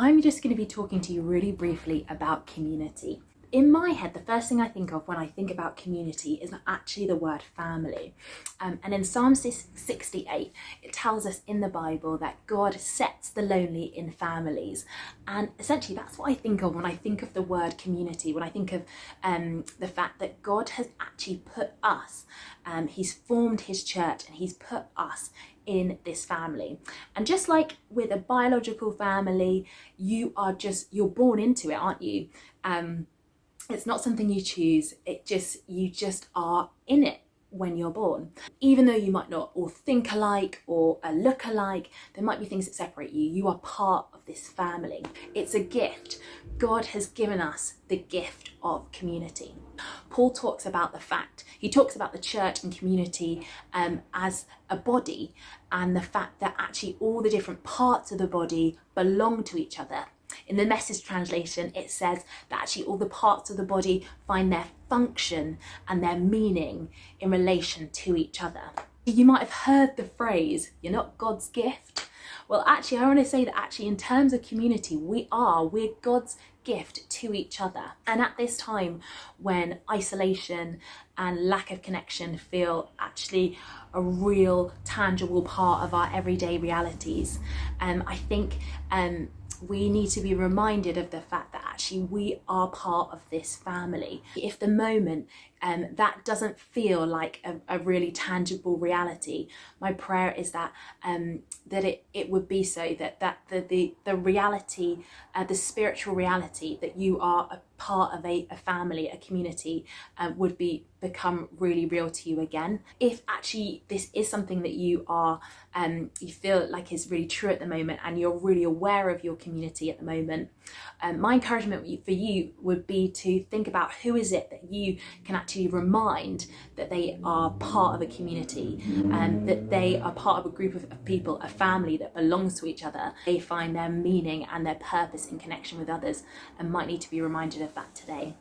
I'm just going to be talking to you really briefly about community. In my head, the first thing I think of when I think about community is actually the word family. And in Psalm 68, it tells us in the Bible that God sets the lonely in families. And essentially that's what I think of when I think of the word community, when I think of the fact that God has actually put us, he's formed his church and he's put us in this family. And just like with a biological family, you're born into it, aren't you? It's not something you choose, you just are in it when you're born. Even though you might not all think alike or look alike, there might be things that separate you. You are part of this family. It's a gift. God has given us the gift of community. Paul talks about the church and community as a body, and the fact that actually all the different parts of the body belong to each other. In the Message translation, it says that actually all the parts of the body find their function and their meaning in relation to each other. You might have heard the phrase, "You're not God's gift." Well, actually, I want to say that actually in terms of community, we're God's gift to each other. And at this time when isolation and lack of connection feel actually a real tangible part of our everyday realities, I think we need to be reminded of the fact that actually we are part of this family. If the moment that doesn't feel like a really tangible reality, my prayer is that it would be so that the reality, the spiritual reality that you are a part of a family, a community, would become really real to you again. If actually this is something that you feel like is really true at the moment, and you're really aware of your community at the moment, my encouragement for you would be to think about who is it that you can actually remind that they are part of a community, and that they are part of a group of people, a family that belongs to each other. They find their meaning and their purpose in connection with others, and might need to be reminded of that today.